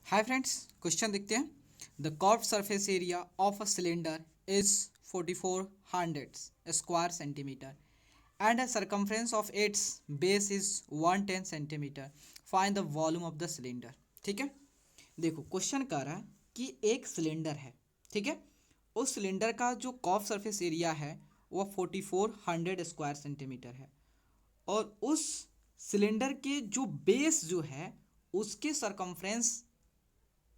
Hi friends, question देखते हैं। The curved surface area of a cylinder is 4400 square centimetre and a circumference of its base is 110 centimetre. Find the volume of the cylinder. ठीक है, देखो question कह रहा है कि एक सिलेंडर है। ठीक है, उस सिलेंडर का जो कर्व सरफेस एरिया है वो 4400 स्क्वायर सेंटीमीटर है और उस सिलेंडर के जो बेस जो है उसके सरकमफ्रेंस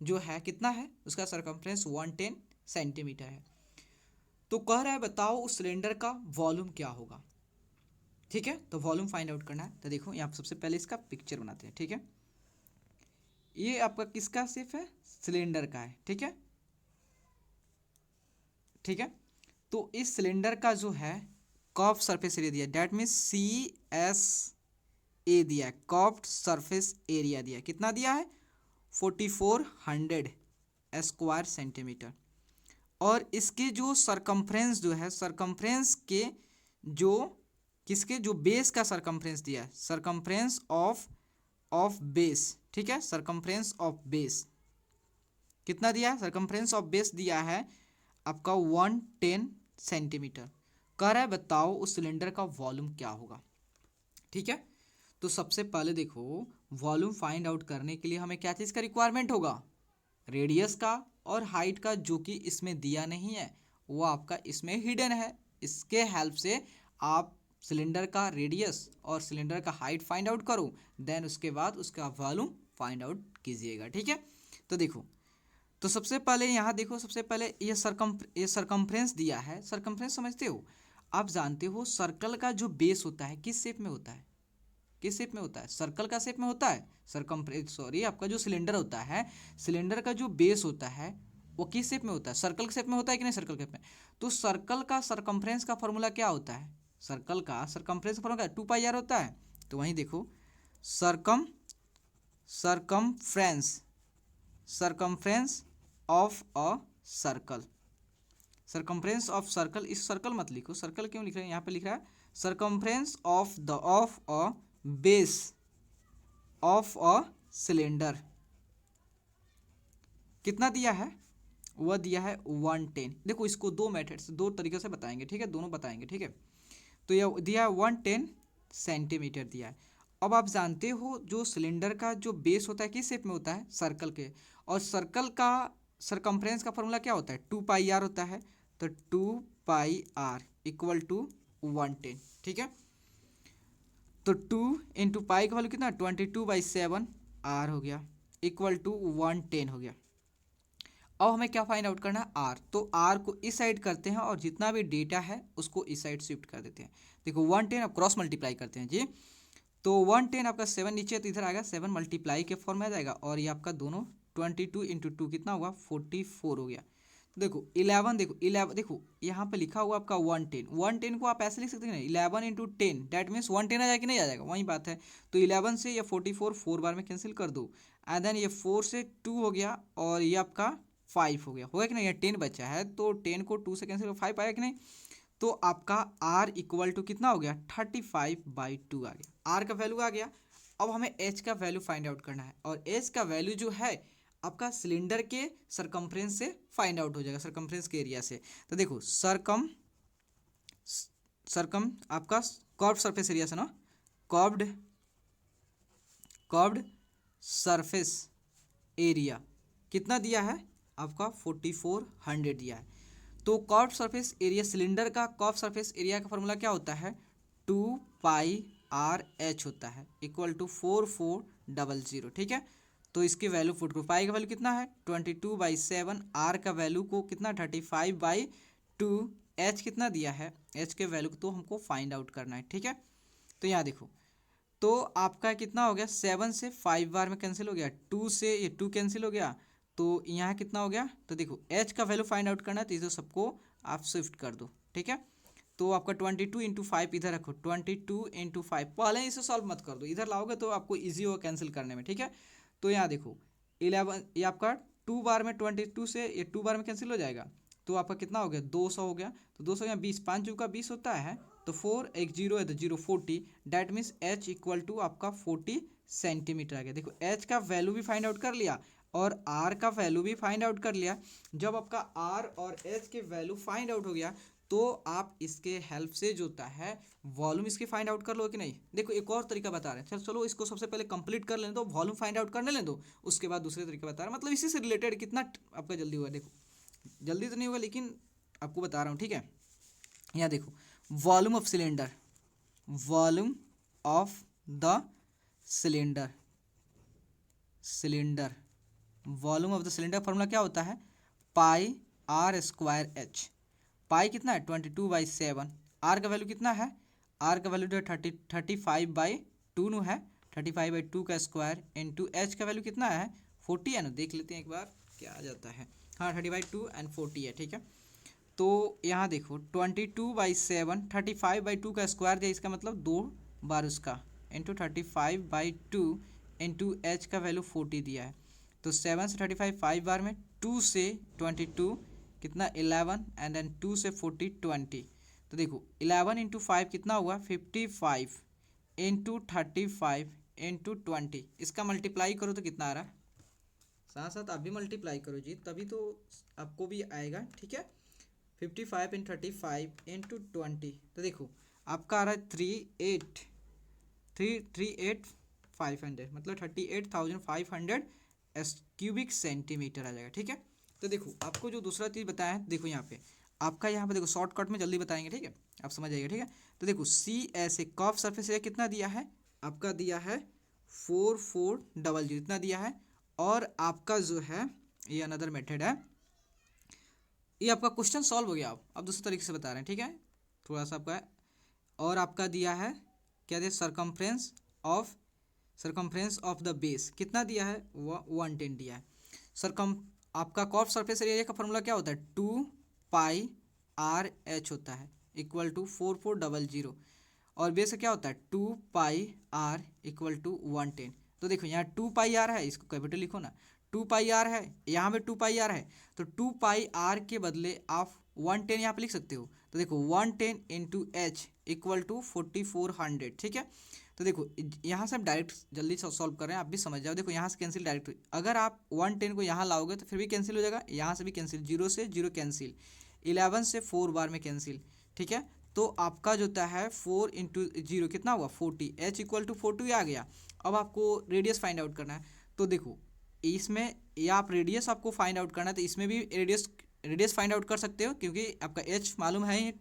जो है कितना है, उसका सरकमफ्रेंस 110 सेंटीमीटर है। तो कह रहा है बताओ उस सिलेंडर का वॉल्यूम क्या होगा। ठीक है, तो वॉल्यूम फाइंड आउट करना है। तो देखो यहाँ सबसे पहले इसका पिक्चर बनाते हैं। ठीक है, ये आपका किसका शेप है, सिलेंडर का है। ठीक है, ठीक है, तो इस सिलेंडर का जो है कर्व सरफेस एरिया दिया, डेट मीन्स CSA दिया है, कर्व्ड सरफेस एरिया दिया है। कितना दिया है, 4400 स्क्वायर सेंटीमीटर। और इसके जो सरकमफ्रेंस जो है, सरकमफ्रेंस के जो किसके जो बेस का सरकमफ्रेंस दिया है, सरकमफ्रेंस ऑफ बेस। ठीक है, सरकमफ्रेंस ऑफ बेस कितना दिया है, सरकमफ्रेंस ऑफ बेस दिया है आपका 110 सेंटीमीटर। कह रहा है बताओ उस सिलेंडर का वॉल्यूम क्या होगा। ठीक है, तो सबसे पहले देखो वॉल्यूम फाइंड आउट करने के लिए हमें क्या चीज़ का रिक्वायरमेंट होगा, रेडियस का और हाइट का, जो कि इसमें दिया नहीं है, वो आपका इसमें हिडन है। इसके हेल्प से आप सिलेंडर का रेडियस और सिलेंडर का हाइट फाइंड आउट करो, देन उसके बाद उसका वॉल्यूम फाइंड आउट कीजिएगा। ठीक है, तो देखो, तो सबसे पहले यहाँ देखो, सबसे पहले ये सरकमफ्रेंस दिया है। सरकमफ्रेंस समझते हो, आप जानते हो सर्कल का जो बेस होता है किस शेप में होता है, किस शेप में होता है, सर्कल का शेप में होता है। सरकमफ्रेंस सॉरी, आपका जो सिलेंडर होता है, सिलेंडर का जो बेस होता है वो किस शेप में होता है, सर्कल शेप में होता है कि नहीं, सर्कल शेप में। तो सर्कल का सरकमफ्रेंस का फॉर्मूला क्या होता है, सर्कल का सरकमफ्रेंस का फॉर्मूला 2πr होता है। तो वहीं देखो, circum circumference circumference of a circle, circumference of circle. इस सर्कल मत लिखो, सर्कल क्यों लिख रहे हैं, यहाँ पे लिख रहा है circumference of a base of a cylinder. कितना दिया है, वह दिया है 110। देखो इसको दो मेथड से, दो तरीके से बताएंगे। ठीक है, दोनों बताएंगे। ठीक है, तो यह दिया है 110 सेंटीमीटर दिया है। अब आप जानते हो जो सिलेंडर का जो बेस होता है किस शेप में होता है, सर्कल के। और सर्कल का सरकमफ्रेंस का फॉर्मूला क्या होता है, 2πr होता है। तो 2πr इक्वल टू 110। ठीक है, तो 2 × पाई का वैल्यू कितना, 22/7 आर हो गया, इक्वल टू 110 हो गया। अब हमें क्या फाइंड आउट करना है, आर। तो आर को इस साइड करते हैं और जितना भी डेटा है उसको इस साइड शिफ्ट कर देते हैं। देखो 110 अब क्रॉस मल्टीप्लाई करते हैं जी। तो 110 आपका 7 नीचे है तो इधर आएगा, 7 मल्टीप्लाई के फॉर्म में आ जाएगा। और ये आपका दोनों 22 × 2 कितना हुआ, 44 हो गया। तो देखो 11, देखो 11, देखो यहाँ पे लिखा हुआ आपका 110। 110 को आप ऐसे लिख सकते हैं ना, 11 × 10, डैट मीन्स 110 आ जाएगा कि नहीं आ जाएगा, वही बात है। तो 11 से ये 44 4 बार में कैंसिल कर दो, एंड देन ये 4 से 2 हो गया और ये आपका 5 हो गया, होगा कि नहीं, ये 10 बचा है तो 10 को 2 से कैंसिल 5 आया कि नहीं। तो आपका आर इक्वल टू कितना हो गया, 35/2 आ गया, आर का वैल्यू आ गया। अब हमें एच का वैल्यू फाइंड आउट करना है और एच का वैल्यू जो है आपका सिलेंडर के सरकमफ्रेंस से फाइंड आउट हो जाएगा, सरकमफ्रेंस के एरिया से। तो देखो सरकम सरकम आपका कर्व्ड सरफेस एरिया से ना, कर्व्ड कर्व्ड सरफेस एरिया कितना दिया है आपका, 4400 दिया है। तो कर्व्ड सरफेस एरिया, सिलेंडर का कर्व्ड सरफेस एरिया का फॉर्मूला क्या होता है, 2πRh होता है, इक्वल टू 4400। ठीक है, तो इसकी वैल्यू फुट को, पाई का वैल्यू कितना है 22/7, आर का वैल्यू को कितना 35/2, एच कितना दिया है, एच के वैल्यू को तो हमको फाइंड आउट करना है। ठीक है, तो यहाँ देखो, तो आपका कितना हो गया, 7 से 5 बार में कैंसिल हो गया, 2 से ये 2 कैंसिल हो गया, तो यहाँ कितना हो गया। तो देखो एच का वैल्यू फाइंड आउट करना है तो इसे सबको आप शिफ्ट कर दो। ठीक है, तो आपका 22 × 5 इधर रखो, 22 × 5, पहले इसे सॉल्व मत कर दो, इधर लाओगे तो आपको ईजी होगा कैंसिल करने में। ठीक है, तो यहाँ देखो 11, ये आपका 2 बार में 22 से ये 2 बार में कैंसिल हो जाएगा, तो आपका कितना हो गया, 200 हो गया। तो 200 यहाँ 20, 5 जू का 20 होता है, तो 4 एक 0 है तो 0 40, that means H equal to आपका 40 सेंटीमीटर आ गया। देखो एच का वैल्यू भी फाइंड आउट कर लिया, और आर का वैल्यू भी फाइंड आउट कर लिया। जब आपका आर और एच के वैल्यू फाइंड आउट हो गया तो आप इसके हेल्प से जो होता है वॉल्यूम इसकी फाइंड आउट कर लो कि नहीं। देखो एक और तरीका बता रहे हैं, चलो इसको सबसे पहले कंप्लीट कर लेने दो, वॉल्यूम फाइंड आउट करने लें दो, उसके बाद दूसरे तरीके बता रहे हैं, मतलब इसी से रिलेटेड कितना आपका जल्दी हुआ। देखो जल्दी तो नहीं होगा लेकिन आपको बता रहा हूँ, ठीक है। यहाँ देखो volume of cylinder, volume of the cylinder, cylinder volume of the cylinder formula क्या होता है, पाई आर स्क्वायर एच। पाई कितना है 22/7, आर का वैल्यू कितना है, आर का वैल्यू जो 35/2 है, 35/2 का स्क्वायर इंटू एच का वैल्यू कितना है 40 है ना, देख लेते हैं एक बार क्या आ जाता है। हाँ 30/2 एंड 40 है, ठीक है। तो यहाँ देखो 22/7 35/2 का स्क्वायर दिया, इसका मतलब 2 बार उसका इंटू 35/2 इंटू एच का वैल्यू 40 दिया है। तो 7 से 35 5 बार में, 2 से 22 कितना 11 एंड देन 2 से 40 20। तो देखो 11 इंटू 5 कितना हुआ 55 इंटू 35 इंटू 20, इसका मल्टीप्लाई करो तो कितना आ रहा है, साथ साथ आप भी मल्टीप्लाई करो जी तभी तो आपको भी आएगा, ठीक है। 55 इन 35 इंटू 20, तो देखो आपका आ रहा है 38,500, मतलब 38,500 क्यूबिक सेंटीमीटर आ जाएगा, ठीक है। तो देखो आपको जो दूसरा चीज़ बताया है, देखो यहाँ पे आपका, यहाँ पे देखो शॉर्टकट में जल्दी बताएंगे, ठीक है, आप समझ जाइएगा, ठीक है। तो देखो सी ऐसे कर्व सरफेस एरिया कितना दिया है, आपका दिया है 4400 इतना दिया है। और आपका जो है ये अनदर मेथड है, ये आपका क्वेश्चन सॉल्व हो गया। आप दूसरे तरीके से बता रहे हैं, ठीक है, थोड़ा सा आपका। और आपका दिया है क्या दिया, सरकमफ्रेंस ऑफ द बेस कितना दिया है, 110 दिया है। सरकम आपका कर्व सरफेस एरिया का फॉर्मूला क्या होता है, 2πr/h होता है, इक्वल टू 4400। और बेस क्या होता है 2πr इक्वल टू 110। तो देखो यहाँ 2πr है, इसको कैपिटल लिखो ना, 2πr है, यहाँ पे 2πr है, तो 2πr के बदले आप 110 यहाँ पे लिख सकते हो। तो देखो 110 इंटू एच इक्वल टू 4400, ठीक है। तो देखो यहाँ से हम डायरेक्ट जल्दी से सॉल्व कर रहे हैं, आप भी समझ जाओ। देखो यहाँ से कैंसिल डायरेक्ट, अगर आप 110 को यहाँ लाओगे तो फिर भी कैंसिल हो जाएगा, यहाँ से भी कैंसिल, 0 से 0 कैंसिल, 11 से 4 बार में कैंसिल, ठीक है। तो आपका जो होता है 4 इंटू 0 कितना हुआ 40, एच इक्वल टू 40 आ गया। अब आपको रेडियस फाइंड आउट करना है, तो देखो इसमें या आप रेडियस आपको फाइंड आउट करना है तो इसमें भी रेडियस फाइंड आउट कर सकते हो, क्योंकि आपका एच मालूम है ही,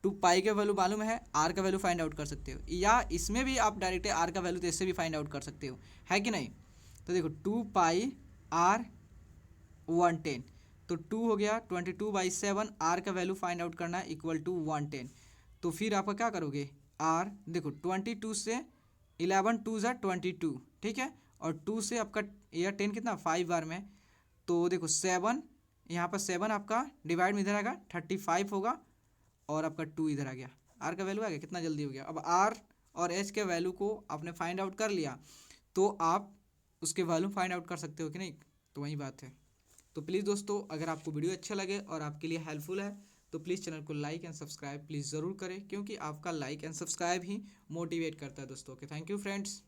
2 पाई का वैल्यू मालूम है, आर का वैल्यू फाइंड आउट कर सकते हो, या इसमें भी आप डायरेक्ट आर का वैल्यू तो इससे भी फाइंड आउट कर सकते हो, है कि नहीं। तो देखो 2πr 110, तो 2 हो गया 22/7, आर का वैल्यू फाइंड आउट करना है इक्वल टू 110। तो फिर आपका क्या करोगे, आर देखो 22 से 11 2 ज़ा 22, ठीक है, और 2 से आपका यह 10 कितना 5 बार में, तो देखो 7, यहाँ पर 7 आपका डिवाइड में इधर आएगा 35 होगा, और आपका 2 इधर आ गया, आर का वैल्यू आ गया, कितना जल्दी हो गया। अब आर और एच के वैल्यू को आपने फाइंड आउट कर लिया, तो आप उसके वैल्यू फाइंड आउट कर सकते हो कि नहीं, तो वही बात है। तो प्लीज़ दोस्तों अगर आपको वीडियो अच्छा लगे और आपके लिए हेल्पफुल है तो प्लीज़ चैनल को लाइक एंड सब्सक्राइब प्लीज़ ज़रूर करें, क्योंकि आपका like and subscribe he motivate करता है दोस्तों। Okay, thank you friends.